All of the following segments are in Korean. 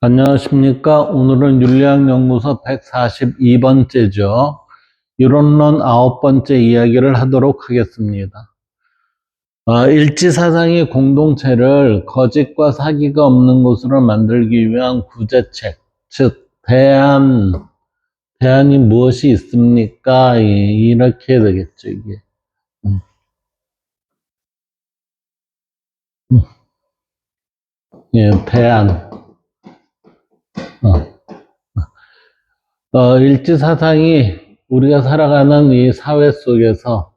안녕하십니까. 오늘은 윤리학연구소 142번째죠. 이론론 9번째 이야기를 하도록 하겠습니다. 일지사상의 공동체를 거짓과 사기가 없는 곳으로 만들기 위한 구제책, 즉 대안이 무엇이 있습니까? 이렇게 되겠죠, 이게. 음, 음. 예, 대안. 어. 일지사상이 우리가 살아가는 이 사회 속에서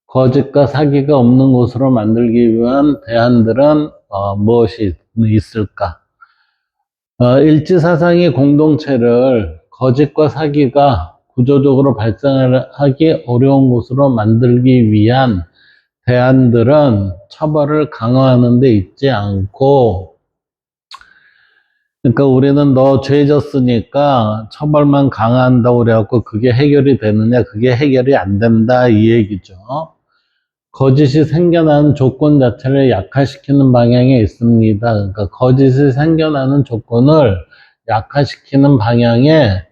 거짓과 사기가 없는 곳으로 만들기 위한 대안들은 무엇이 있을까? 일지사상의 공동체를 거짓과 사기가 구조적으로 발생하기 어려운 곳으로 만들기 위한 대안들은 처벌을 강화하는 데 있지 않고, 그러니까 우리는 너 죄 졌으니까 처벌만 강화한다고 그래갖고 그게 해결이 되느냐? 그게 해결이 안 된다 이 얘기죠. 거짓이 생겨나는 조건 자체를 약화시키는 방향에 있습니다. 그러니까 거짓이 생겨나는 조건을 약화시키는 방향에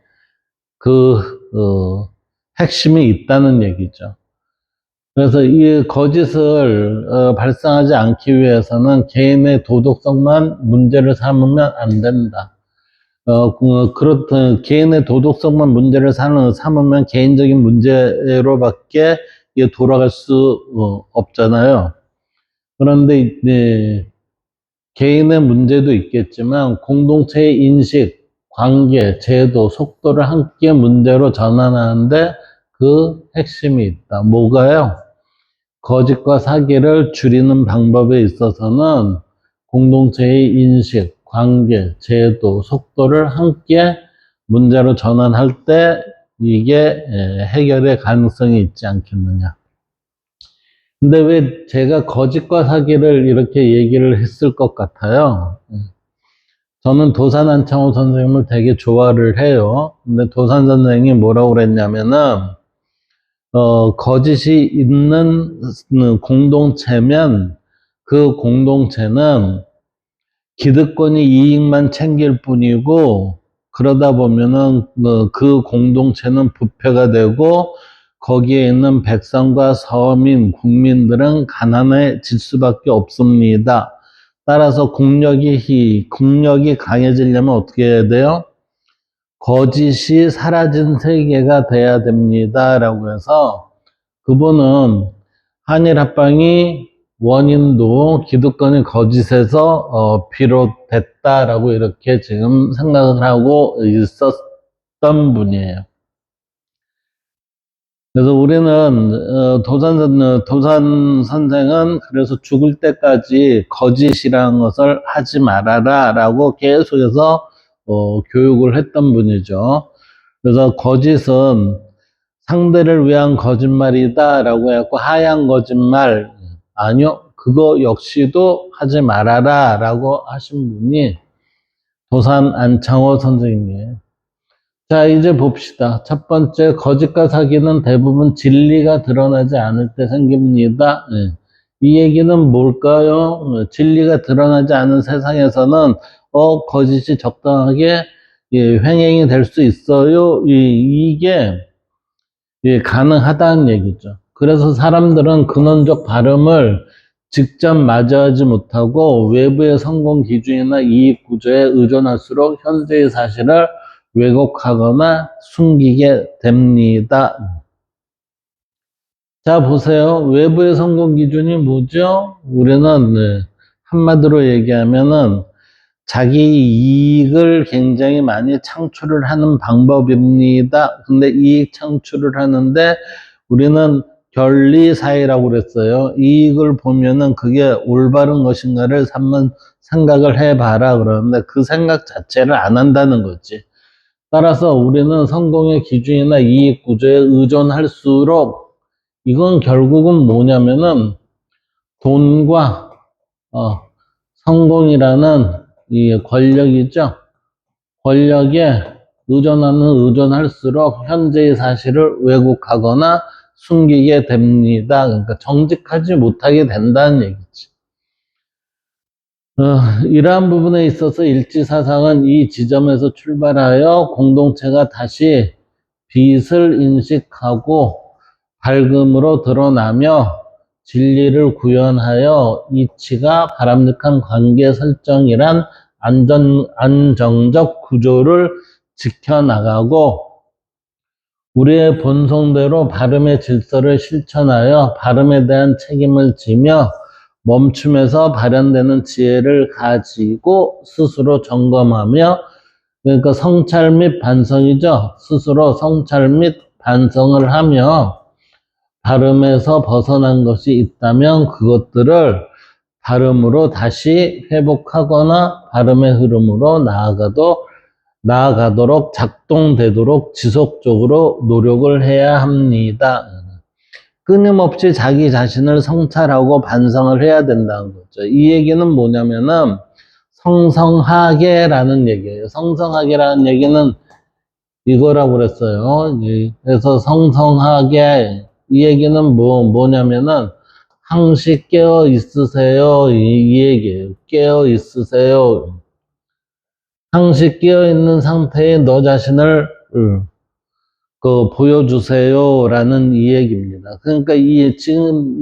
그 핵심이 있다는 얘기죠. 그래서 이 거짓을 발생하지 않기 위해서는 개인의 도덕성만 문제를 삼으면 안 된다. 그렇다, 개인의 도덕성만 문제를 삼으면 개인적인 문제로밖에 이게 돌아갈 수 없잖아요. 그런데 이제 개인의 문제도 있겠지만 공동체의 인식, 관계, 제도, 속도를 함께 문제로 전환하는데 그 핵심이 있다. 뭐가요? 거짓과 사기를 줄이는 방법에 있어서는 공동체의 인식, 관계, 제도, 속도를 함께 문제로 전환할 때 이게 해결의 가능성이 있지 않겠느냐. 근데 왜 제가 거짓과 사기를 이렇게 얘기를 했을 것 같아요? 저는 도산 안창호 선생님을 되게 좋아를 해요. 근데 도산 선생님이 뭐라고 그랬냐면은, 거짓이 있는 공동체면 그 공동체는 기득권이 이익만 챙길 뿐이고, 그러다 보면은 그 공동체는 부패가 되고, 거기에 있는 백성과 서민, 국민들은 가난해질 수밖에 없습니다. 따라서 국력이 강해지려면 어떻게 해야 돼요? 거짓이 사라진 세계가 돼야 됩니다. 라고 해서 그분은 한일 합방이 원인도 기득권이 거짓에서 비롯됐다라고 이렇게 지금 생각을 하고 있었던 분이에요. 그래서 우리는 도산 선생은 그래서 죽을 때까지 거짓이라는 것을 하지 말아라라고 계속해서 교육을 했던 분이죠. 그래서 거짓은 상대를 위한 거짓말이다라고 해갖고 하얀 거짓말 아니요 그거 역시도 하지 말아라라고 하신 분이 도산 안창호 선생님이에요. 자, 이제 봅시다. 첫 번째, 거짓과 사기는 대부분 진리가 드러나지 않을 때 생깁니다. 예. 이 얘기는 뭘까요? 진리가 드러나지 않은 세상에서는, 거짓이 적당하게, 예, 횡행이 될 수 있어요. 이게, 예, 가능하다는 얘기죠. 그래서 사람들은 근원적 발음을 직접 맞이하지 못하고 외부의 성공 기준이나 이익 구조에 의존할수록 현재의 사실을 왜곡하거나 숨기게 됩니다. 자, 보세요. 외부의 성공 기준이 뭐죠? 우리는 한마디로 얘기하면은 자기 이익을 굉장히 많이 창출을 하는 방법입니다. 근데 이익 창출을 하는데 우리는 결리사회라고 그랬어요. 이익을 보면은 그게 올바른 것인가를 한번 생각을 해봐라 그러는데 그 생각 자체를 안 한다는 거지. 따라서 우리는 성공의 기준이나 이익 구조에 의존할수록 이건 결국은 뭐냐면은 돈과 성공이라는 이 권력이죠. 권력에 의존할수록 현재의 사실을 왜곡하거나 숨기게 됩니다. 그러니까 정직하지 못하게 된다는 얘기지. 이러한 부분에 있어서 일지사상은 이 지점에서 출발하여 공동체가 다시 빛을 인식하고 밝음으로 드러나며 진리를 구현하여 이치가 바람직한 관계 설정이란 안정적 구조를 지켜나가고 우리의 본성대로 발음의 질서를 실천하여 발음에 대한 책임을 지며 멈춤에서 발현되는 지혜를 가지고 스스로 점검하며 그러니까 성찰 및 반성이죠. 스스로 성찰 및 반성을 하며 발음에서 벗어난 것이 있다면 그것들을 발음으로 다시 회복하거나 발음의 흐름으로 나아가도록 작동되도록 지속적으로 노력을 해야 합니다. 끊임없이 자기 자신을 성찰하고 반성을 해야 된다는 거죠. 이 얘기는 뭐냐면은 성성하게라는 얘기예요. 성성하게라는 얘기는 이거라고 그랬어요. 그래서 성성하게 이 얘기는 뭐냐면은 항시 깨어 있으세요. 이 얘기예요. 깨어 있으세요. 항시 깨어 있는 상태에 너 자신을 보여주세요라는 이 얘기입니다. 그러니까 지금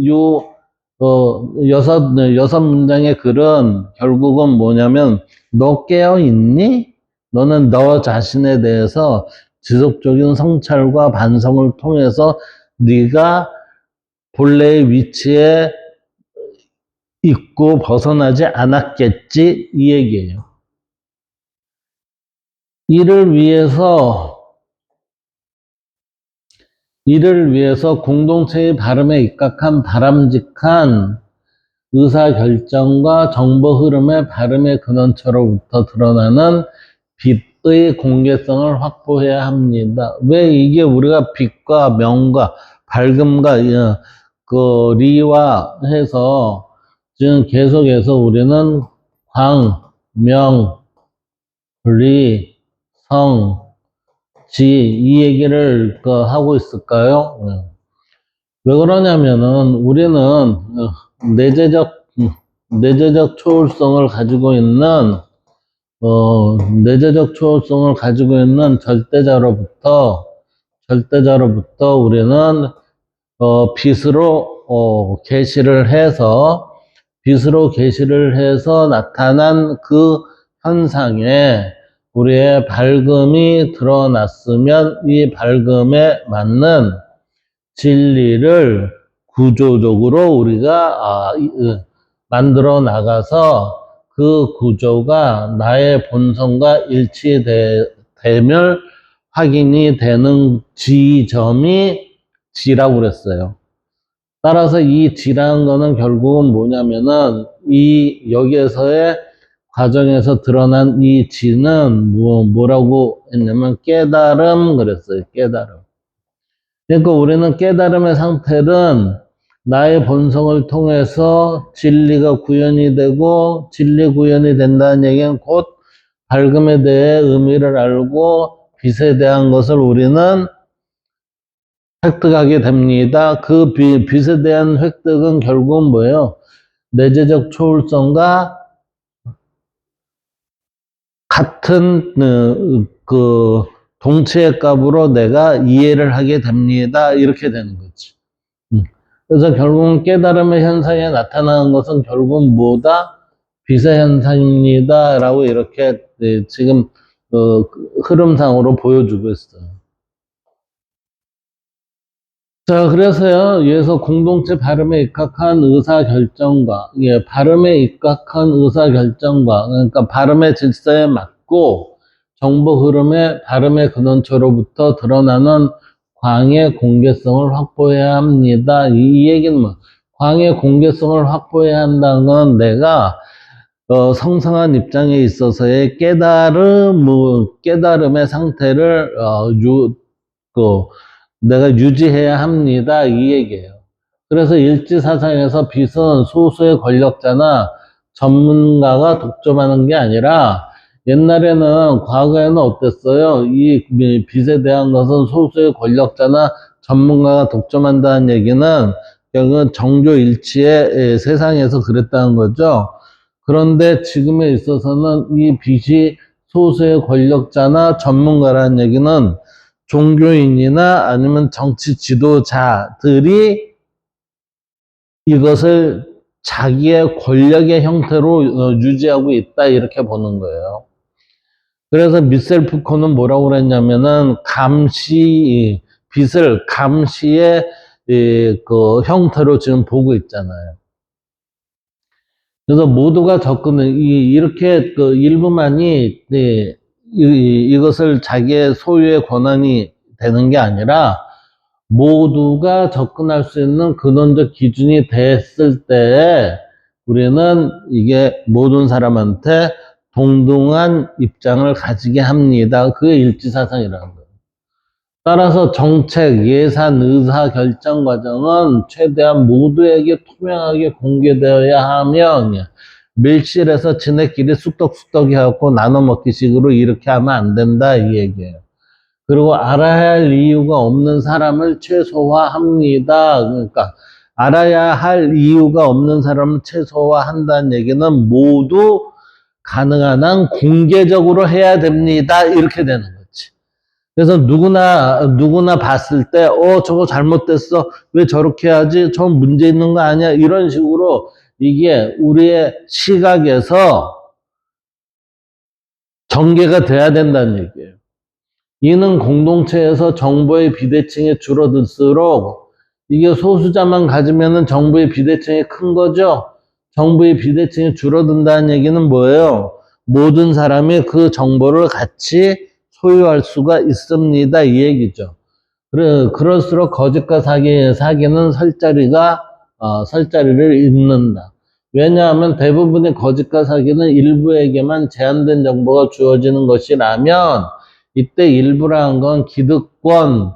여섯 문장의 글은 결국은 뭐냐면 너 깨어 있니? 너는 너 자신에 대해서 지속적인 성찰과 반성을 통해서 네가 본래의 위치에 있고 벗어나지 않았겠지 이 얘기예요. 이를 위해서 공동체의 발음에 입각한 바람직한 의사결정과 정보 흐름의 발음의 근원처로부터 드러나는 빛의 공개성을 확보해야 합니다. 왜 이게 우리가 빛과 명과 밝음과 리와 해서 지금 계속해서 우리는 광, 명, 리, 성, 이 얘기를 하고 있을까요? 왜 그러냐면은 우리는 내재적 초월성을 가지고 있는 절대자로부터 우리는 빛으로 계시를 해서 나타난 그 현상에 우리의 밝음이 드러났으면 이 밝음에 맞는 진리를 구조적으로 우리가 만들어 나가서 그 구조가 나의 본성과 일치되며 확인이 되는 지점이 지라고 그랬어요. 따라서 이 지라는 거는 결국은 뭐냐면은 여기에서의 과정에서 드러난 이 지는 뭐라고 했냐면 깨달음 그랬어요. 깨달음. 그러니까 우리는 깨달음의 상태는 나의 본성을 통해서 진리가 구현이 되고 진리 구현이 된다는 얘기는 곧 밝음에 대해 의미를 알고 빛에 대한 것을 우리는 획득하게 됩니다. 그 빛에 대한 획득은 결국은 뭐예요? 내재적 초월성과 같은 그 동치의 값으로 내가 이해를 하게 됩니다. 이렇게 되는 거지. 그래서 결국은 깨달음의 현상에 나타나는 것은 결국은 뭐다? 빛의 현상입니다. 라고 이렇게 지금 흐름상으로 보여주고 있어요. 자, 그래서요, 여기서 공동체 발음에 입각한 의사결정과, 발음에 입각한 의사결정과, 그러니까 발음의 질서에 맞고, 정보 흐름의 발음의 근원처로부터 드러나는 광의 공개성을 확보해야 합니다. 이 얘기는 뭐, 광의 공개성을 확보해야 한다는 건 내가, 성성한 입장에 있어서의 깨달음의 상태를, 내가 유지해야 합니다. 이 얘기예요. 그래서 일지사상에서 빛은 소수의 권력자나 전문가가 독점하는 게 아니라 옛날에는 과거에는 어땠어요? 이 빛에 대한 것은 소수의 권력자나 전문가가 독점한다는 얘기는 결국은 정교일치의 세상에서 그랬다는 거죠. 그런데 지금에 있어서는 이 빚이 소수의 권력자나 전문가라는 얘기는 종교인이나 아니면 정치 지도자들이 이것을 자기의 권력의 형태로 유지하고 있다 이렇게 보는 거예요. 그래서 미셀 푸코는 뭐라고 그랬냐면은 빚을 감시의 그 형태로 지금 보고 있잖아요. 그래서 모두가 이렇게 그 일부만이 이것을 자기의 소유의 권한이 되는 게 아니라 모두가 접근할 수 있는 근원적 기준이 됐을 때 우리는 이게 모든 사람한테 동등한 입장을 가지게 합니다. 그게 일지사상이라는 거예요. 따라서 정책, 예산, 의사 결정 과정은 최대한 모두에게 투명하게 공개되어야 하며 밀실에서 지네끼리 쑥떡쑥떡 해갖고 나눠 먹기 식으로 이렇게 하면 안 된다 이 얘기예요. 그리고 알아야 할 이유가 없는 사람을 최소화합니다. 그러니까 알아야 할 이유가 없는 사람을 최소화한다는 얘기는 모두 가능한 한 공개적으로 해야 됩니다. 이렇게 되는 거지. 그래서 누구나 봤을 때, 저거 잘못됐어. 왜 저렇게 하지? 저 문제 있는 거 아니야? 이런 식으로 이게 우리의 시각에서 전개가 돼야 된다는 얘기예요. 이는 공동체에서 정보의 비대칭이 줄어들수록 이게 소수자만 가지면은 정보의 비대칭이 큰 거죠. 정보의 비대칭이 줄어든다는 얘기는 뭐예요? 모든 사람이 그 정보를 같이 소유할 수가 있습니다. 이 얘기죠. 그럴수록 거짓과 사기는 설자리를 잇는다. 왜냐하면 대부분의 거짓과 사기는 일부에게만 제한된 정보가 주어지는 것이라면 이때 일부라는 건 기득권,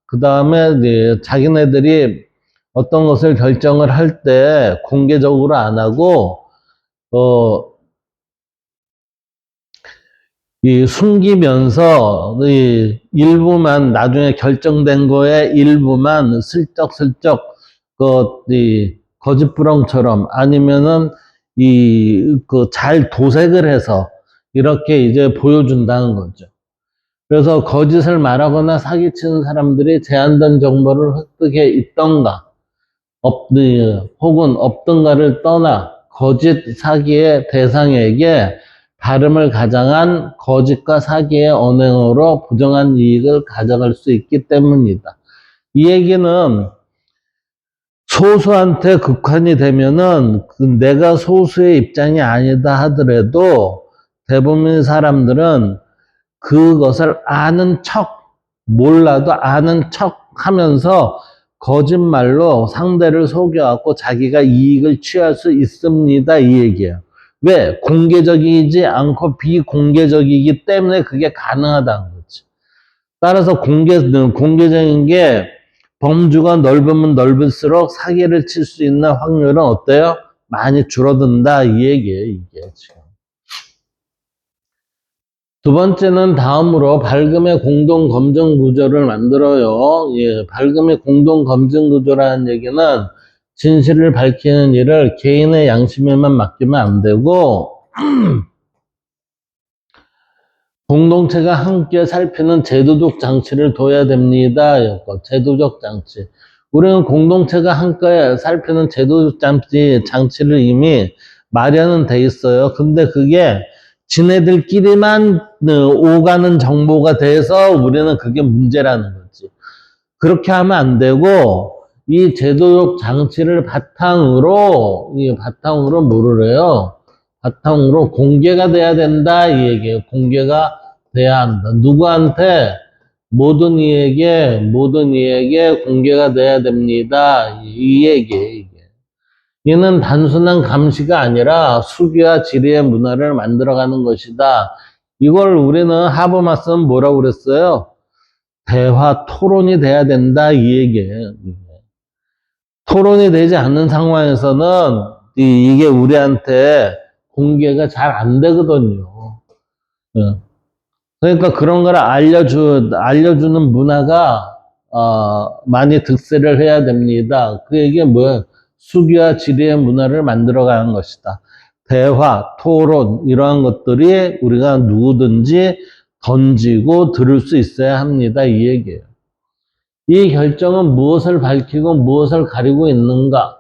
그 다음에 자기네들이 어떤 것을 결정을 할 때 공개적으로 안 하고, 숨기면서 일부만 나중에 결정된 거에 일부만 슬쩍슬쩍 거짓부렁처럼 아니면은 잘 도색을 해서 이렇게 이제 보여준다는 거죠. 그래서 거짓을 말하거나 사기치는 사람들이 제한된 정보를 획득해 있던가 혹은 없던가를 떠나 거짓 사기의 대상에게 다름을 가장한 거짓과 사기의 언행으로 부정한 이익을 가져갈 수 있기 때문이다. 이 얘기는 소수한테 국한이 되면은 내가 소수의 입장이 아니다 하더라도 대부분의 사람들은 그것을 아는 척, 몰라도 아는 척 하면서 거짓말로 상대를 속여갖고 자기가 이익을 취할 수 있습니다. 이 얘기예요. 왜? 공개적이지 않고 비공개적이기 때문에 그게 가능하다는 거지. 따라서 공개적인 게 범주가 넓으면 넓을수록 사기를 칠 수 있는 확률은 어때요? 많이 줄어든다. 이 얘기예요. 이게 지금. 두 번째는 다음으로 밝음의 공동 검증 구조를 만들어요. 밝음의 공동 검증 구조라는 얘기는 진실을 밝히는 일을 개인의 양심에만 맡기면 안 되고 공동체가 함께 살피는 제도적 장치를 둬야 됩니다. 제도적 장치. 우리는 공동체가 함께 살피는 제도적 장치를 이미 마련은 돼 있어요. 근데 그게 지네들끼리만 오가는 정보가 돼서 우리는 그게 문제라는 거지. 그렇게 하면 안 되고 이 제도적 장치를 바탕으로 뭐를 해요? 바탕으로 공개가 돼야 된다 이 얘기예요. 공개가 돼야 한다. 누구한테? 모든 이에게 공개가 돼야 됩니다. 이 얘기예요. 이게. 이는 단순한 감시가 아니라 수기와 지리의 문화를 만들어가는 것이다. 이걸 우리는 하버마스는 뭐라고 그랬어요? 대화, 토론이 돼야 된다 이 얘기예요. 토론이 되지 않는 상황에서는 이게 우리한테 공개가 잘 안 되거든요. 그러니까 그런 걸 알려주는 문화가 많이 득세를 해야 됩니다. 그 얘기는 뭐예요? 수기와 지리의 문화를 만들어가는 것이다. 대화, 토론 이러한 것들이 우리가 누구든지 던지고 들을 수 있어야 합니다. 이 얘기예요. 이 결정은 무엇을 밝히고 무엇을 가리고 있는가?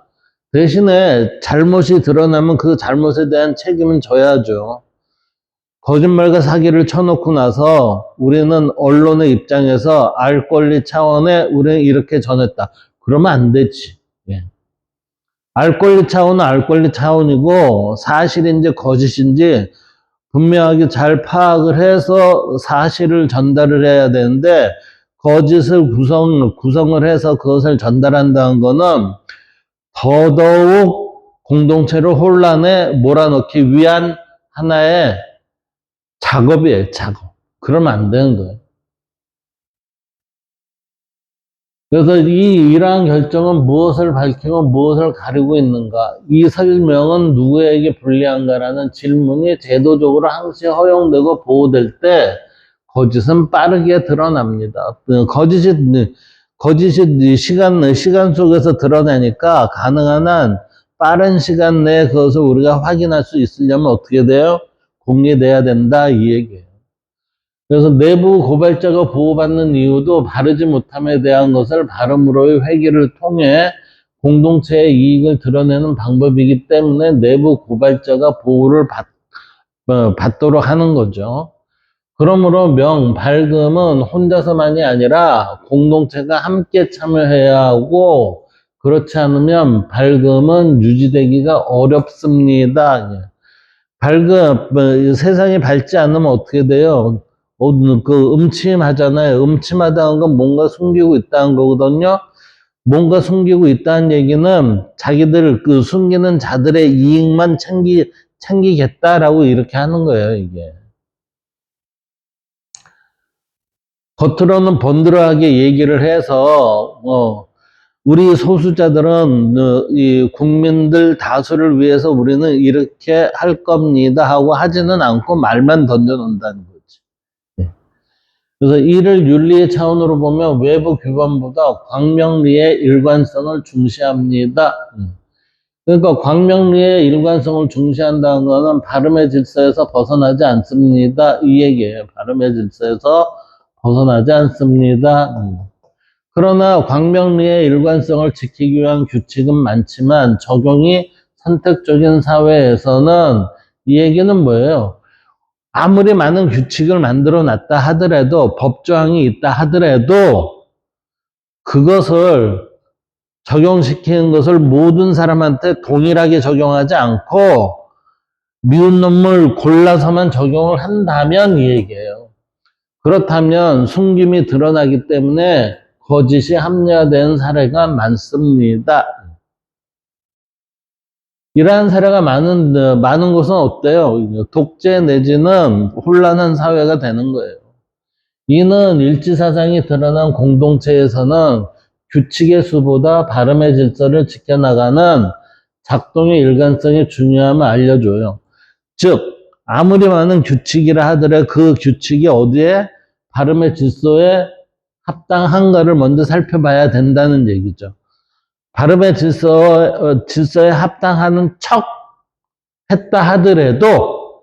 대신에 잘못이 드러나면 그 잘못에 대한 책임은 져야죠. 거짓말과 사기를 쳐놓고 나서 우리는 언론의 입장에서 알 권리 차원에 우리는 이렇게 전했다. 그러면 안 되지. 예. 알 권리 차원은 알 권리 차원이고 사실인지 거짓인지 분명하게 잘 파악을 해서 사실을 전달을 해야 되는데 거짓을 구성을 해서 그것을 전달한다는 거는 더더욱 공동체를 혼란에 몰아넣기 위한 하나의 작업이에요, 작업. 그러면 안 되는 거예요. 그래서 이러한 결정은 무엇을 밝히고 무엇을 가리고 있는가? 이 설명은 누구에게 불리한가라는 질문이 제도적으로 항시 허용되고 보호될 때 거짓은 빠르게 드러납니다. 거짓이 시간 속에서 드러나니까 가능한 한 빠른 시간 내에 그것을 우리가 확인할 수 있으려면 어떻게 돼요? 공개돼야 된다, 이 얘기예요. 그래서 내부 고발자가 보호받는 이유도 바르지 못함에 대한 것을 바름으로의 회개를 통해 공동체의 이익을 드러내는 방법이기 때문에 내부 고발자가 보호를 받도록 하는 거죠. 그러므로 밝음은 혼자서만이 아니라 공동체가 함께 참여해야 하고 그렇지 않으면 밝음은 유지되기가 어렵습니다. 세상이 밝지 않으면 어떻게 돼요? 음침하잖아요. 음침하다는 건 뭔가 숨기고 있다는 거거든요. 뭔가 숨기고 있다는 얘기는 자기들 숨기는 자들의 이익만 챙기겠다라고 이렇게 하는 거예요, 이게. 겉으로는 번들어하게 얘기를 해서, 우리 소수자들은 이 국민들 다수를 위해서 우리는 이렇게 할 겁니다 하고 하지는 않고 말만 던져놓는다는 거지. 네. 그래서 이를 윤리의 차원으로 보면 외부 규범보다 광명리의 일관성을 중시합니다. 그러니까 광명리의 일관성을 중시한다는 것은 발음의 질서에서 벗어나지 않습니다. 이 얘기예요. 발음의 질서에서 벗어나지 않습니다. 그러나 광명리의 일관성을 지키기 위한 규칙은 많지만 적용이 선택적인 사회에서는 이 얘기는 뭐예요? 아무리 많은 규칙을 만들어 놨다 하더라도 법조항이 있다 하더라도 그것을 적용시키는 것을 모든 사람한테 동일하게 적용하지 않고 미운 놈을 골라서만 적용을 한다면 이 얘기예요. 그렇다면 숨김이 드러나기 때문에 거짓이 합리화된 사례가 많습니다. 이러한 사례가 많은 것은 어때요? 독재 내지는 혼란한 사회가 되는 거예요. 이는 일치사상이 드러난 공동체에서는 규칙의 수보다 발음의 질서를 지켜나가는 작동의 일관성이 중요함을 알려줘요. 즉, 아무리 많은 규칙이라 하더라도 그 규칙이 어디에 발음의 질서에 합당한가를 먼저 살펴봐야 된다는 얘기죠. 발음의 질서에 합당하는 척 했다 하더라도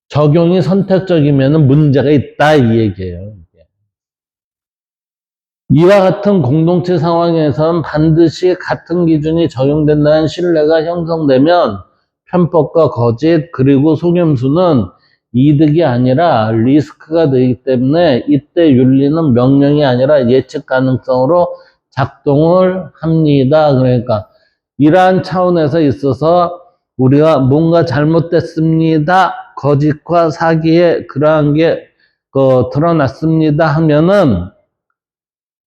적용이 선택적이면 문제가 있다 이 얘기예요. 이와 같은 공동체 상황에선 반드시 같은 기준이 적용된다는 신뢰가 형성되면 편법과 거짓 그리고 속임수는 이득이 아니라 리스크가 되기 때문에 이때 윤리는 명령이 아니라 예측 가능성으로 작동을 합니다. 그러니까 이러한 차원에서 있어서 우리가 뭔가 잘못됐습니다. 거짓과 사기에 그러한 게 드러났습니다 하면은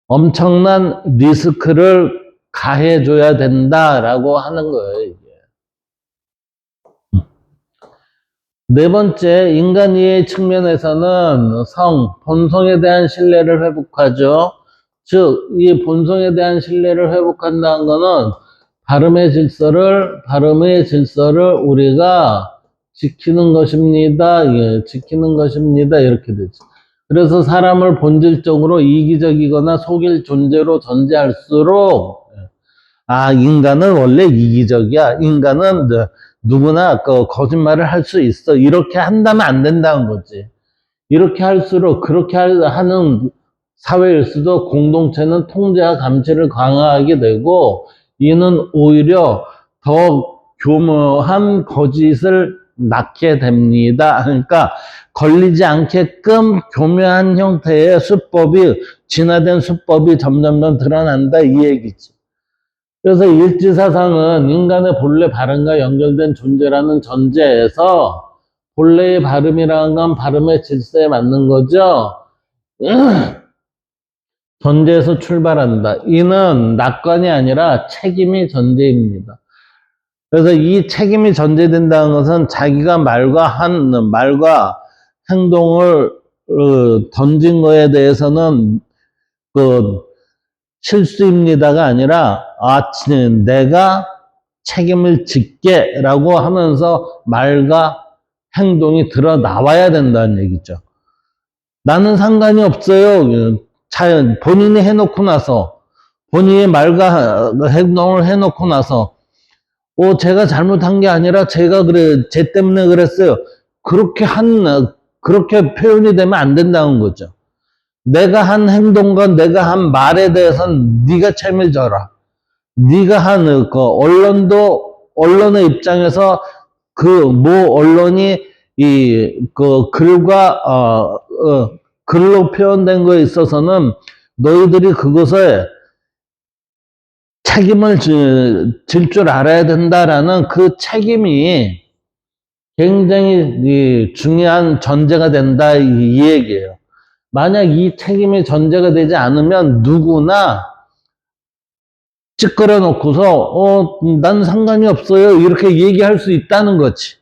엄청난 리스크를 가해줘야 된다라고 하는 거예요, 이게. 네 번째, 인간 이해 측면에서는 본성에 대한 신뢰를 회복하죠. 즉, 이 본성에 대한 신뢰를 회복한다는 거는 발음의 질서를 우리가 지키는 것입니다. 예, 지키는 것입니다. 이렇게 되죠. 그래서 사람을 본질적으로 이기적이거나 속일 존재로 전제할수록 인간은 원래 이기적이야. 인간은 누구나 그 거짓말을 할 수 있어. 이렇게 한다면 안 된다는 거지. 이렇게 할수록 그렇게 하는 사회일수록 공동체는 통제와 감시를 강화하게 되고 이는 오히려 더 교묘한 거짓을 낳게 됩니다. 그러니까 걸리지 않게끔 교묘한 형태의 수법이 진화된 수법이 점점 드러난다 이 얘기지. 그래서 일지사상은 인간의 본래 발음과 연결된 존재라는 전제에서 본래의 발음이라는 건 발음의 질서에 맞는 거죠. 전제에서 출발한다. 이는 낙관이 아니라 책임이 전제입니다. 그래서 이 책임이 전제된다는 것은 자기가 말과 행동을 던진 거에 대해서는 그 실수입니다가 아니라 내가 책임을 짓게라고 하면서 말과 행동이 드러나와야 된다는 얘기죠. 나는 상관이 없어요. 본인이 해놓고 나서 본인의 말과 행동을 해놓고 나서 제가 잘못한 게 아니라 쟤 때문에 그랬어요. 그렇게 표현이 되면 안 된다는 거죠. 내가 한 행동과 내가 한 말에 대해서는 네가 책임을 져라. 네가 한 언론의 입장에서 언론이 글로 표현된 거에 있어서는 너희들이 그것에 책임을 질 줄 알아야 된다라는 그 책임이 굉장히 중요한 전제가 된다 이 얘기예요. 만약 이 책임이 전제가 되지 않으면 누구나 찌끄러 놓고서 난 상관이 없어요 이렇게 얘기할 수 있다는 거지.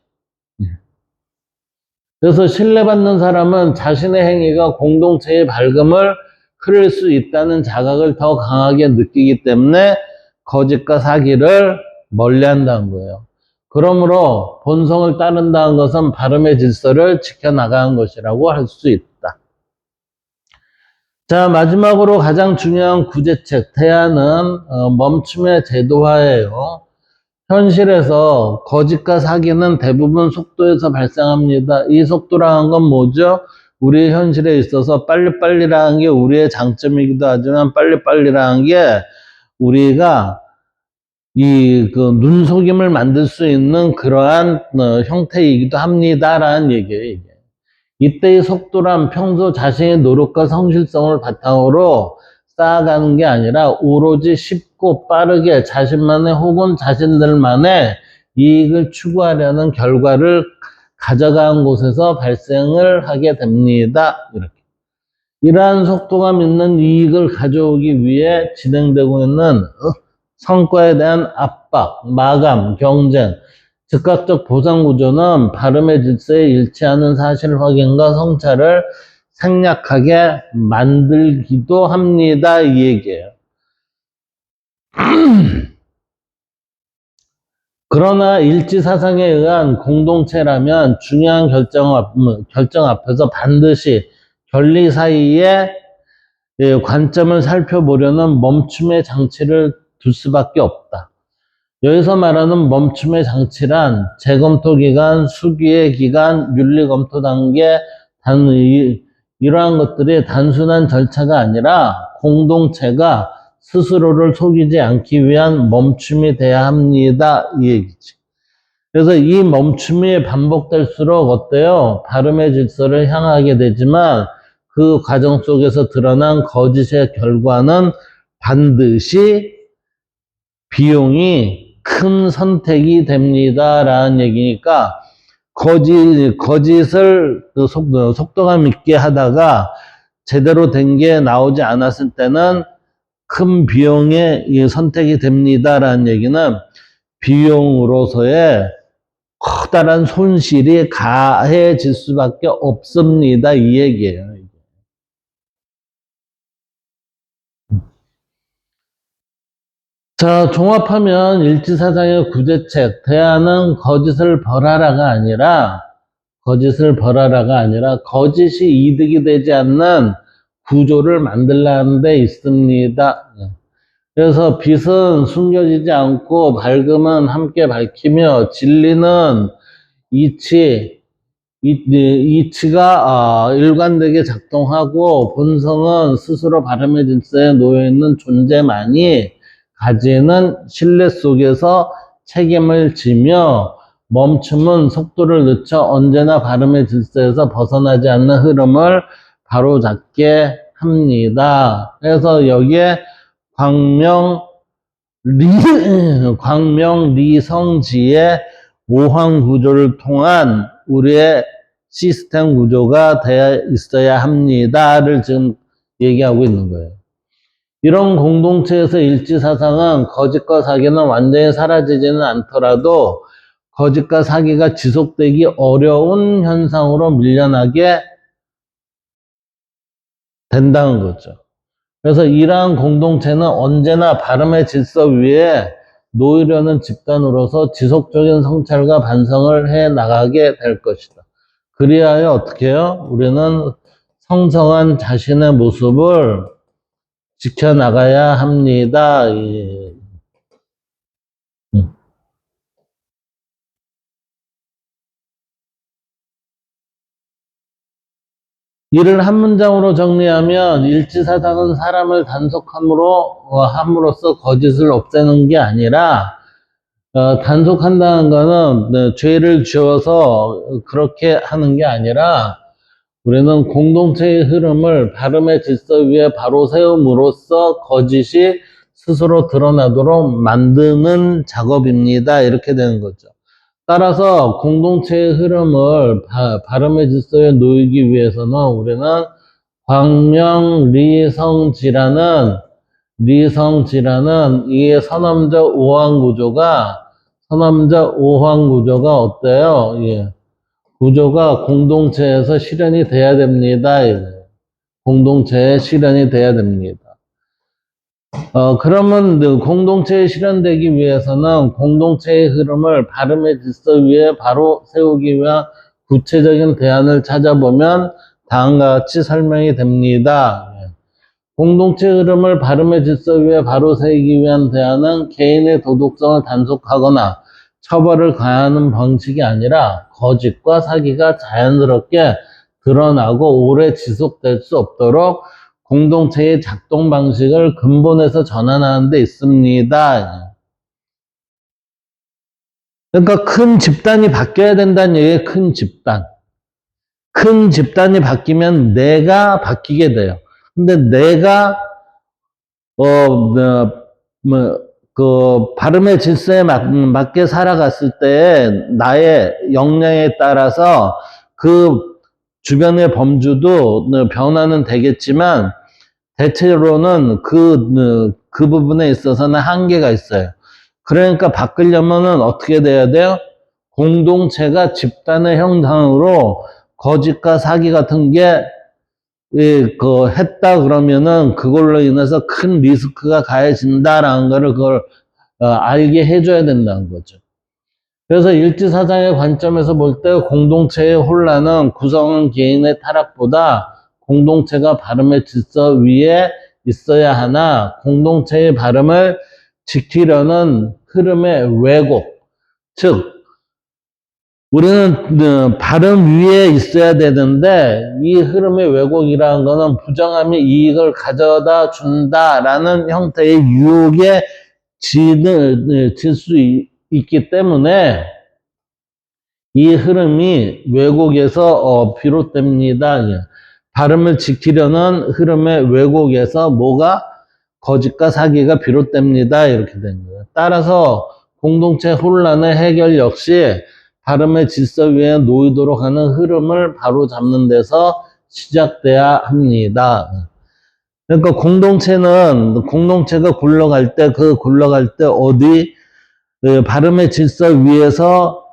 그래서 신뢰받는 사람은 자신의 행위가 공동체의 밝음을 흐릴 수 있다는 자각을 더 강하게 느끼기 때문에 거짓과 사기를 멀리한다는 거예요. 그러므로 본성을 따른다는 것은 발음의 질서를 지켜나가는 것이라고 할 수 있다. 자, 마지막으로 가장 중요한 구제책, 대안은 멈춤의 제도화예요. 현실에서 거짓과 사기는 대부분 속도에서 발생합니다. 이 속도라는 건 뭐죠? 우리의 현실에 있어서 빨리빨리라는 게 우리의 장점이기도 하지만 빨리빨리라는 게 우리가 눈속임을 만들 수 있는 그러한 형태이기도 합니다라는 얘기예요, 이게. 이때의 속도란 평소 자신의 노력과 성실성을 바탕으로 쌓아가는 게 아니라 오로지 쉽고 빠르게 자신만의 혹은 자신들만의 이익을 추구하려는 결과를 가져가는 곳에서 발생을 하게 됩니다. 이렇게. 이러한 속도감 있는 이익을 가져오기 위해 진행되고 있는 성과에 대한 압박, 마감, 경쟁, 즉각적 보상 구조는 발음의 질서에 일치하는 사실 확인과 성찰을 생략하게 만들기도 합니다. 이 얘기예요. 그러나 일지사상에 의한 공동체라면 중요한 결정 앞에서 반드시 결리 사이에 관점을 살펴보려는 멈춤의 장치를 둘 수밖에 없다. 여기서 말하는 멈춤의 장치란 재검토 기간, 수기의 기간, 윤리검토 단계, 이러한 것들이 단순한 절차가 아니라 공동체가 스스로를 속이지 않기 위한 멈춤이 돼야 합니다. 이 얘기지. 그래서 이 멈춤이 반복될수록 어때요? 발음의 질서를 향하게 되지만 그 과정 속에서 드러난 거짓의 결과는 반드시 비용이 큰 선택이 됩니다. 라는 얘기니까 거짓을 속도감 있게 하다가 제대로 된 게 나오지 않았을 때는 큰 비용의 선택이 됩니다. 라는 얘기는 비용으로서의 커다란 손실이 가해질 수밖에 없습니다. 이 얘기예요. 자, 종합하면 일지사상의 구제책, 대안은 거짓을 벌하라가 아니라 거짓이 이득이 되지 않는 구조를 만들라는 데 있습니다. 그래서 빛은 숨겨지지 않고 밝음은 함께 밝히며 진리는 이치가 일관되게 작동하고 본성은 스스로 바람의 질서에 놓여있는 존재만이 가지는 신뢰 속에서 책임을 지며 멈춤은 속도를 늦춰 언제나 바람의 질서에서 벗어나지 않는 흐름을 바로잡게 합니다. 그래서 여기에 광명리성지의 모황 구조를 통한 우리의 시스템 구조가 되어 있어야 합니다를 지금 얘기하고 있는 거예요. 이런 공동체에서 일지사상은 거짓과 사기는 완전히 사라지지는 않더라도 거짓과 사기가 지속되기 어려운 현상으로 밀려나게 된다는 거죠. 그래서 이러한 공동체는 언제나 바람의 질서 위에 놓이려는 집단으로서 지속적인 성찰과 반성을 해 나가게 될 것이다. 그리하여 어떻게 해요? 우리는 성성한 자신의 모습을 지켜나가야 합니다. 이를 한 문장으로 정리하면 일지사상은 사람을 함으로써 거짓을 없애는 게 아니라 단속한다는 거는 죄를 지어서 그렇게 하는 게 아니라 우리는 공동체의 흐름을 바름의 질서 위에 바로 세움으로써 거짓이 스스로 드러나도록 만드는 작업입니다. 이렇게 되는 거죠. 따라서 공동체의 흐름을 바름의 질서에 놓이기 위해서는 우리는 광명리성지라는 이 선험적 오황 구조가 어때요? 예. 구조가 공동체에서 실현이 돼야 됩니다. 공동체에 실현이 돼야 됩니다. 그러면 공동체에 실현되기 위해서는 공동체의 흐름을 바름의 질서 위에 바로 세우기 위한 구체적인 대안을 찾아보면 다음과 같이 설명이 됩니다. 공동체 흐름을 바름의 질서 위에 바로 세우기 위한 대안은 개인의 도덕성을 단속하거나 처벌을 가하는 방식이 아니라 거짓과 사기가 자연스럽게 드러나고 오래 지속될 수 없도록 공동체의 작동 방식을 근본에서 전환하는 데 있습니다. 그러니까 큰 집단이 바뀌어야 된다는 얘기예요. 큰 집단. 큰 집단이 바뀌면 내가 바뀌게 돼요. 근데 내가 바름의 질서에 맞게 살아갔을 때 나의 역량에 따라서 그 주변의 범주도 변화는 되겠지만 대체로는 그 부분에 있어서는 한계가 있어요. 그러니까 바꾸려면은 어떻게 돼야 돼요? 공동체가 집단의 형상으로 거짓과 사기 같은 게 했다 그러면은 그걸로 인해서 큰 리스크가 가해진다라는 거를 그걸 알게 해줘야 된다는 거죠. 그래서 일지사상의 관점에서 볼 때 공동체의 혼란은 구성원 개인의 타락보다 공동체가 바름의 질서 위에 있어야 하나 공동체의 바름을 지키려는 흐름의 왜곡, 즉 우리는 바름 위에 있어야 되는데 이 흐름의 왜곡이라는 거는 부정함이 이익을 가져다 준다라는 형태의 유혹에 질 수 있기 때문에 이 흐름이 왜곡에서 비롯됩니다. 바름을 지키려는 흐름의 왜곡에서 뭐가 거짓과 사기가 비롯됩니다. 이렇게 된 거예요. 따라서 공동체 혼란의 해결 역시 바름의 질서 위에 놓이도록 하는 흐름을 바로잡는 데서 시작돼야 합니다. 그러니까 공동체가 굴러갈 때 어디 바름의 질서 위에서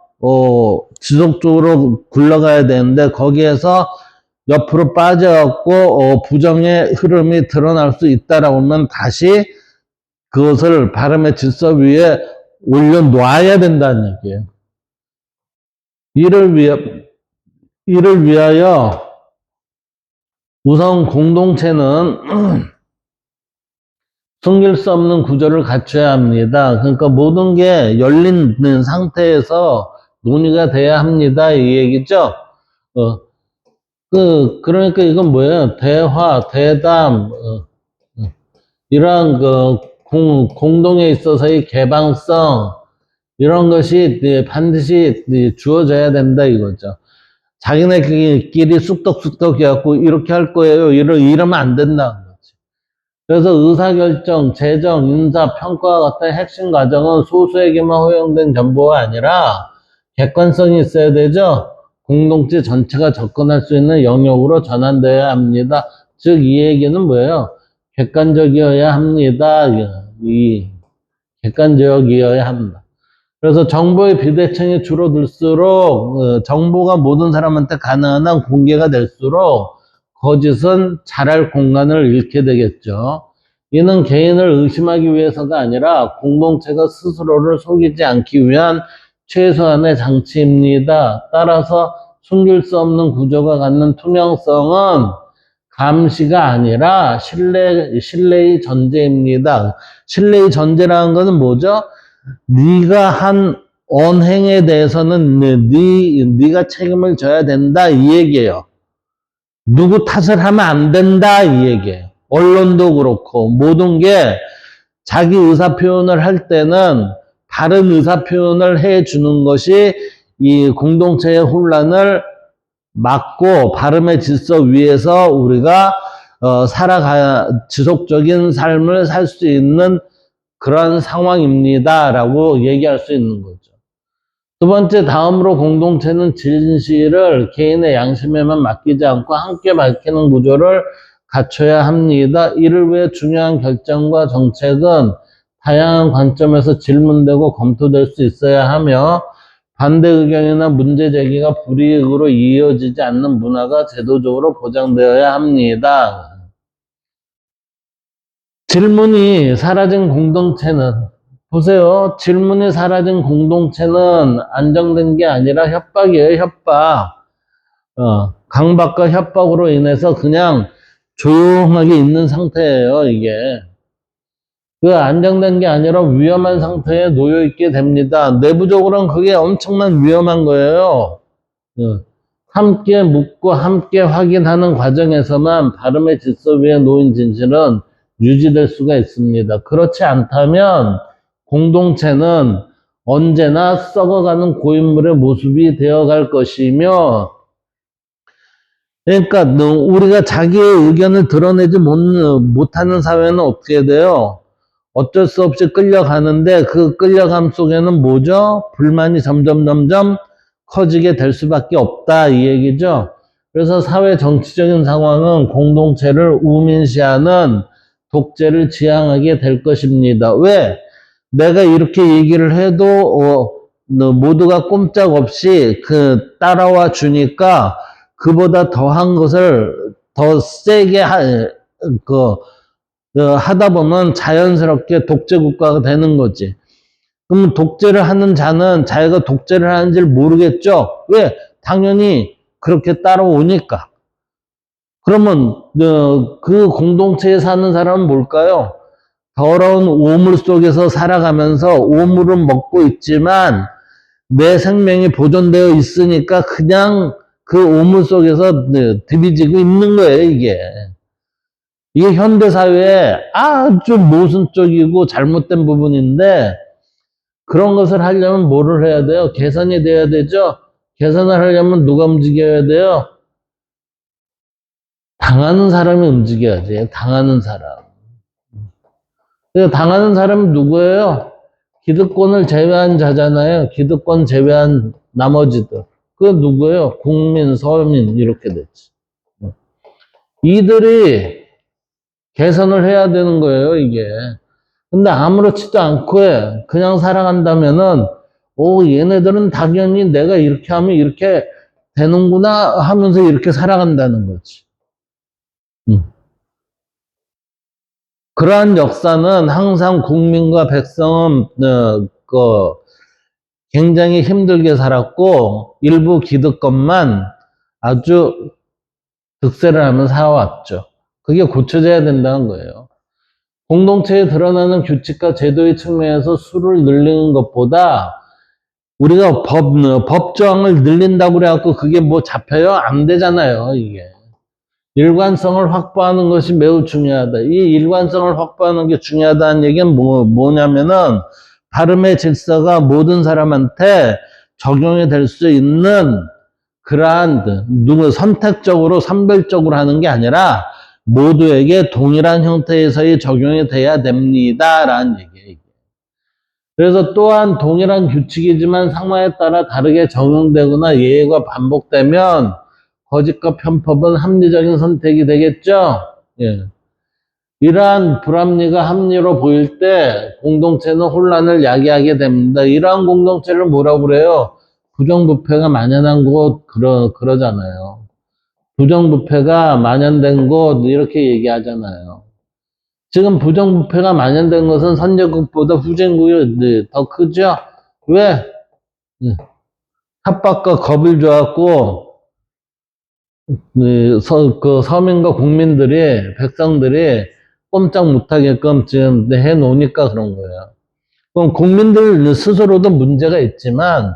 지속적으로 굴러가야 되는데 거기에서 옆으로 빠져갖고 부정의 흐름이 드러날 수 있다라고 하면 다시 그것을 바람의 질서 위에 올려놓아야 된다는 얘기예요. 이를 위하여 우선 공동체는 숨길 수 없는 구조를 갖춰야 합니다. 그러니까 모든 게 열린 상태에서 논의가 돼야 합니다. 이 얘기죠. 그러니까 이건 뭐예요? 대화, 대담, 이러한 공동에 있어서의 개방성, 이런 것이 반드시 주어져야 된다 이거죠. 자기네끼리 쑥덕쑥덕 해갖고 이렇게 할 거예요. 이러면 안 된다는 거지. 그래서 의사결정, 재정, 인사, 평가와 같은 핵심 과정은 소수에게만 허용된 정보가 아니라 객관성이 있어야 되죠. 공동체 전체가 접근할 수 있는 영역으로 전환되어야 합니다. 즉, 이 얘기는 뭐예요? 객관적이어야 합니다. 객관적이어야 합니다. 그래서 정보의 비대칭이 줄어들수록 정보가 모든 사람한테 가능한 한 공개가 될수록 거짓은 잘할 공간을 잃게 되겠죠. 이는 개인을 의심하기 위해서가 아니라 공동체가 스스로를 속이지 않기 위한 최소한의 장치입니다. 따라서 숨길 수 없는 구조가 갖는 투명성은 감시가 아니라 신뢰의 전제입니다. 신뢰의 전제라는 것은 뭐죠? 네가 한 언행에 대해서는 네가 책임을 져야 된다 이 얘기예요. 누구 탓을 하면 안 된다 이 얘기예요. 언론도 그렇고 모든 게 자기 의사표현을 할 때는 다른 의사표현을 해주는 것이 이 공동체의 혼란을 막고 바름의 질서 위에서 우리가 지속적인 삶을 살 수 있는 그런 상황입니다. 라고 얘기할 수 있는 거죠. 두 번째, 다음으로 공동체는 진실을 개인의 양심에만 맡기지 않고 함께 밝히는 구조를 갖춰야 합니다. 이를 위해 중요한 결정과 정책은 다양한 관점에서 질문되고 검토될 수 있어야 하며 반대 의견이나 문제 제기가 불이익으로 이어지지 않는 문화가 제도적으로 보장되어야 합니다. 질문이 사라진 공동체는 보세요. 질문이 사라진 공동체는 안정된 게 아니라 협박이에요. 협박. 강박과 협박으로 인해서 그냥 조용하게 있는 상태예요. 이게. 그 안정된 게 아니라 위험한 상태에 놓여 있게 됩니다. 내부적으로는 그게 엄청난 위험한 거예요. 함께 묻고 함께 확인하는 과정에서만 바름의 질서 위에 놓인 진실은 유지될 수가 있습니다. 그렇지 않다면 공동체는 언제나 썩어가는 고인물의 모습이 되어갈 것이며, 그러니까 우리가 자기의 의견을 드러내지 못하는 사회는 어떻게 돼요? 어쩔 수 없이 끌려가는데 그 끌려감 속에는 뭐죠? 불만이 점점 커지게 될 수밖에 없다 이 얘기죠. 그래서 사회 정치적인 상황은 공동체를 우민시하는 독재를 지향하게 될 것입니다. 왜? 내가 이렇게 얘기를 해도 모두가 꼼짝없이 따라와 주니까 그보다 더한 것을 더 세게 하다 보면 자연스럽게 독재 국가가 되는 거지. 그럼 독재를 하는 자는 자기가 독재를 하는지를 모르겠죠? 왜? 당연히 그렇게 따라오니까. 그러면 그 공동체에 사는 사람은 뭘까요? 더러운 오물 속에서 살아가면서 오물은 먹고 있지만 내 생명이 보존되어 있으니까 그냥 그 오물 속에서 들이지고 있는 거예요, 이게. 이게 현대사회의 아주 모순적이고 잘못된 부분인데 그런 것을 하려면 뭐를 해야 돼요? 개선이 돼야 되죠? 개선을 하려면 누가 움직여야 돼요? 당하는 사람이 움직여야지. 당하는 사람. 당하는 사람은 누구예요? 기득권을 제외한 자잖아요. 기득권 제외한 나머지들. 그 누구예요? 국민, 서민 이렇게 됐지. 이들이 개선을 해야 되는 거예요, 이게. 근데 아무렇지도 않고 그냥 살아간다면은 얘네들은 당연히 내가 이렇게 하면 이렇게 되는구나 하면서 이렇게 살아간다는 거지. 그러한 역사는 항상 국민과 백성은 굉장히 힘들게 살았고 일부 기득권만 아주 득세를 하면서 살아왔죠. 그게 고쳐져야 된다는 거예요. 공동체에 드러나는 규칙과 제도의 측면에서 수를 늘리는 것보다 우리가 법조항을 늘린다고 그래갖고 그게 뭐 잡혀요? 안 되잖아요, 이게. 일관성을 확보하는 것이 매우 중요하다. 이 일관성을 확보하는 게 중요하다는 얘기는 뭐냐면은, 발음의 질서가 모든 사람한테 적용이 될 수 있는 그러한 선택적으로 선별적으로 하는 게 아니라 모두에게 동일한 형태에서의 적용이 돼야 됩니다라는 얘기예요. 그래서 또한 동일한 규칙이지만 상황에 따라 다르게 적용되거나 예외가 반복되면 거짓과 편법은 합리적인 선택이 되겠죠. 예. 이러한 불합리가 합리로 보일 때 공동체는 혼란을 야기하게 됩니다. 이러한 공동체를 뭐라고 그래요? 부정부패가 만연한 곳 그러잖아요. 부정부패가 만연된 곳 이렇게 얘기하잖아요. 지금 부정부패가 만연된 것은 선진국보다 후진국이 더 크죠? 왜? 협박과 겁을 줘갖고 그 서민과 국민들이 백성들이 꼼짝 못하게끔 지금 해놓으니까 그런 거예요. 그럼 국민들 스스로도 문제가 있지만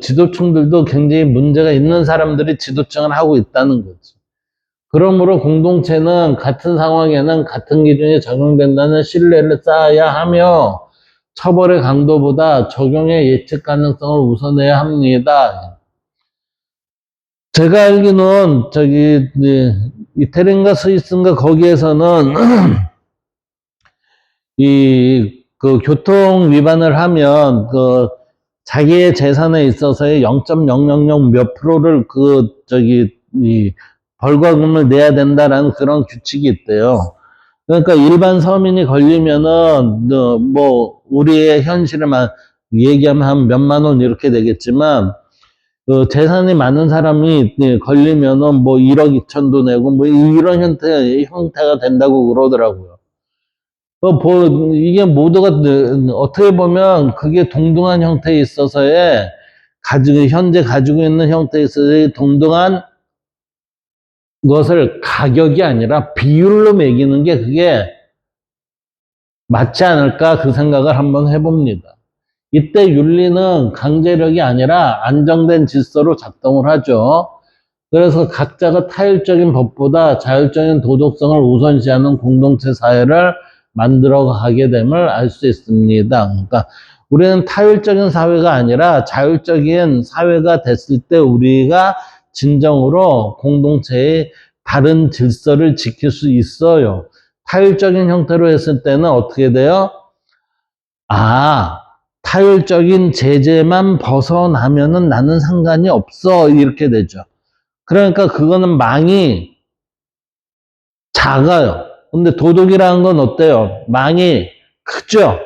지도층들도 굉장히 문제가 있는 사람들이 지도층을 하고 있다는 거지. 그러므로 공동체는 같은 상황에는 같은 기준이 적용된다는 신뢰를 쌓아야 하며 처벌의 강도보다 적용의 예측 가능성을 우선해야 합니다. 제가 알기로는 이태리인가 스위스인가 거기에서는 그 교통 위반을 하면 자기의 재산에 있어서의 0.000 몇 프로를 벌과금을 내야 된다라는 그런 규칙이 있대요. 그러니까 일반 서민이 걸리면은 뭐 우리의 현실을 얘기하면 한 몇만 원 이렇게 되겠지만 재산이 많은 사람이 걸리면은 뭐 1억 2천도 내고 뭐 이런 형태가 된다고 그러더라고요. 이게 모두가 어떻게 보면 그게 동등한 형태에 있어서의 현재 가지고 있는 형태에 있어서의 동등한 것을 가격이 아니라 비율로 매기는 게 그게 맞지 않을까 그 생각을 한번 해봅니다. 이때 윤리는 강제력이 아니라 안정된 질서로 작동을 하죠. 그래서 각자가 타율적인 법보다 자율적인 도덕성을 우선시하는 공동체 사회를 만들어 가게 됨을 알 수 있습니다. 그러니까 우리는 타율적인 사회가 아니라 자율적인 사회가 됐을 때 우리가 진정으로 공동체의 바른 질서를 지킬 수 있어요. 타율적인 형태로 했을 때는 어떻게 돼요? 타율적인 제재만 벗어나면은 나는 상관이 없어. 이렇게 되죠. 그러니까 그거는 망이 작아요. 근데 도덕이라는 건 어때요? 망이 크죠?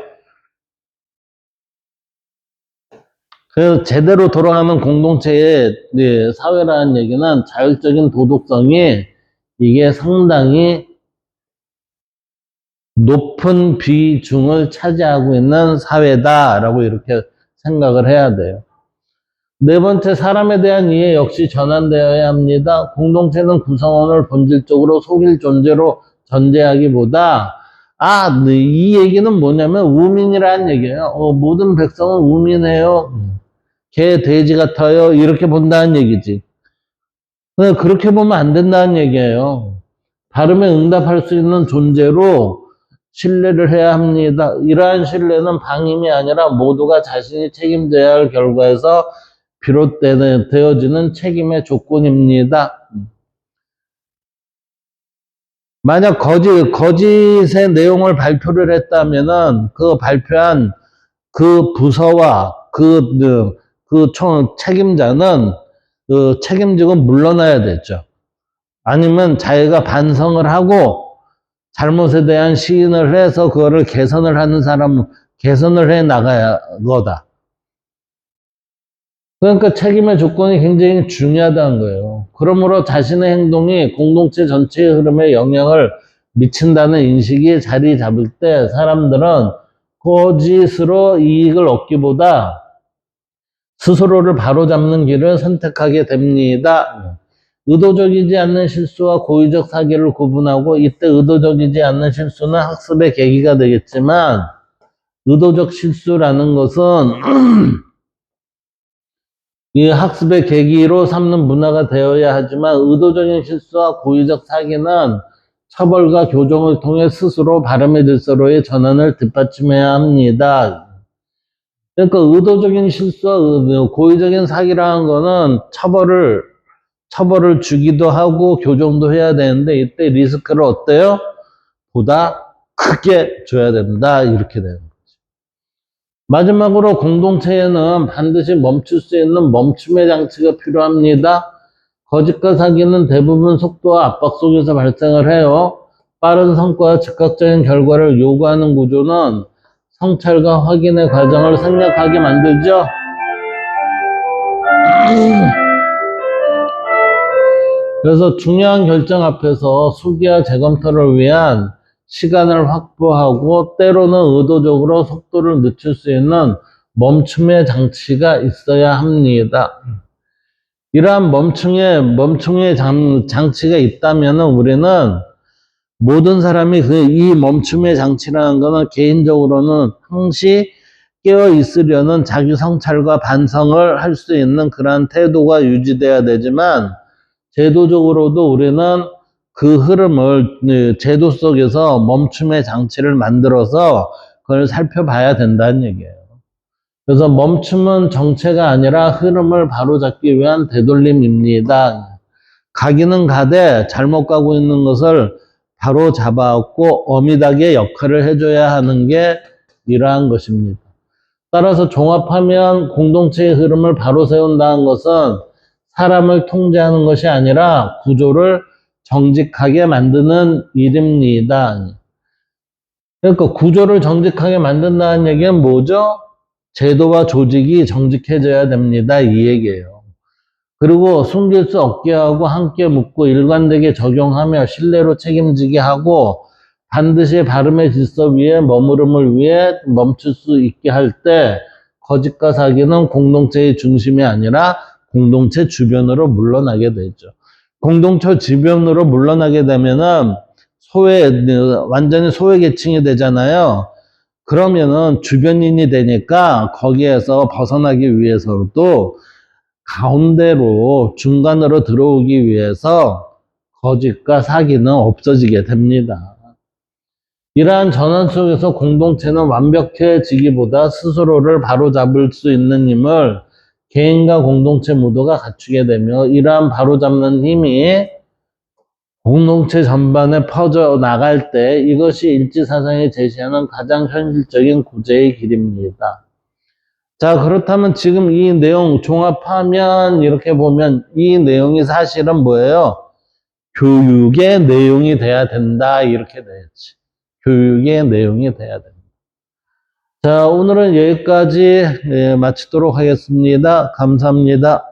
그래서 제대로 돌아가는 공동체의 사회라는 얘기는 자율적인 도덕성이 이게 상당히 높은 비중을 차지하고 있는 사회다라고 이렇게 생각을 해야 돼요. 네 번째, 사람에 대한 이해 역시 전환되어야 합니다. 공동체는 구성원을 본질적으로 속일 존재로 전제하기보다 이 얘기는 뭐냐면 우민이라는 얘기예요. 모든 백성은 우민해요. 개, 돼지 같아요. 이렇게 본다는 얘기지. 그렇게 보면 안 된다는 얘기예요. 발음에 응답할 수 있는 존재로 신뢰를 해야 합니다. 이러한 신뢰는 방임이 아니라 모두가 자신이 책임져야 할 결과에서 비롯되어지는 책임의 조건입니다. 만약 거짓의 내용을 발표를 했다면은 그 발표한 그 부서와 책임자는 책임지고 물러나야 되죠. 아니면 자기가 반성을 하고 잘못에 대한 시인을 해서 그거를 개선을 하는 사람은 개선을 해 나가야 거다. 그러니까 책임의 조건이 굉장히 중요하다는 거예요. 그러므로 자신의 행동이 공동체 전체의 흐름에 영향을 미친다는 인식이 자리 잡을 때 사람들은 거짓으로 이익을 얻기보다 스스로를 바로잡는 길을 선택하게 됩니다. 의도적이지 않는 실수와 고의적 사기를 구분하고, 이때 의도적이지 않는 실수는 학습의 계기가 되겠지만, 의도적 실수라는 것은 이 학습의 계기로 삼는 문화가 되어야 하지만, 의도적인 실수와 고의적 사기는 처벌과 교정을 통해 스스로 바름의 질서로의 전환을 뒷받침해야 합니다. 그러니까 의도적인 실수와 고의적인 사기라는 거는 처벌을 주기도 하고 교정도 해야 되는데, 이때 리스크를 어때요? 보다 크게 줘야 된다. 이렇게 되는 거죠. 마지막으로 공동체에는 반드시 멈출 수 있는 멈춤의 장치가 필요합니다. 거짓과 사기는 대부분 속도와 압박 속에서 발생을 해요. 빠른 성과와 즉각적인 결과를 요구하는 구조는 성찰과 확인의 과정을 생략하게 만들죠. 그래서 중요한 결정 앞에서 수기와 재검토를 위한 시간을 확보하고, 때로는 의도적으로 속도를 늦출 수 있는 멈춤의 장치가 있어야 합니다. 이러한 멈춤의 장치가 있다면 우리는 모든 사람이 이 멈춤의 장치라는 것은 개인적으로는 항시 깨어 있으려는 자기 성찰과 반성을 할 수 있는 그러한 태도가 유지돼야 되지만, 제도적으로도 우리는 그 흐름을 제도 속에서 멈춤의 장치를 만들어서 그걸 살펴봐야 된다는 얘기예요. 그래서 멈춤은 정체가 아니라 흐름을 바로잡기 위한 되돌림입니다. 가기는 가되 잘못 가고 있는 것을 바로 잡아갖고 어미닭의 역할을 해줘야 하는 게 이러한 것입니다. 따라서 종합하면 공동체의 흐름을 바로 세운다는 것은 사람을 통제하는 것이 아니라 구조를 정직하게 만드는 일입니다. 그러니까 구조를 정직하게 만든다는 얘기는 뭐죠? 제도와 조직이 정직해져야 됩니다. 이 얘기예요. 그리고 숨길 수 없게 하고 함께 묻고 일관되게 적용하며 신뢰로 책임지게 하고, 반드시 바름의 질서 위에 머무름을 위해 멈출 수 있게 할 때 거짓과 사기는 공동체의 중심이 아니라 공동체 주변으로 물러나게 되죠. 공동체 주변으로 물러나게 되면은 완전히 소외계층이 되잖아요. 그러면은 주변인이 되니까 거기에서 벗어나기 위해서도 가운데로 중간으로 들어오기 위해서 거짓과 사기는 없어지게 됩니다. 이러한 전환 속에서 공동체는 완벽해지기보다 스스로를 바로잡을 수 있는 힘을 개인과 공동체 모두가 갖추게 되며, 이러한 바로잡는 힘이 공동체 전반에 퍼져 나갈 때 이것이 일지사상이 제시하는 가장 현실적인 구제의 길입니다. 자, 그렇다면 지금 이 내용 종합하면 이렇게 보면 이 내용이 사실은 뭐예요? 교육의 내용이 돼야 된다. 이렇게 되었지. 교육의 내용이 돼야 된다. 자, 오늘은 여기까지 마치도록 하겠습니다. 감사합니다.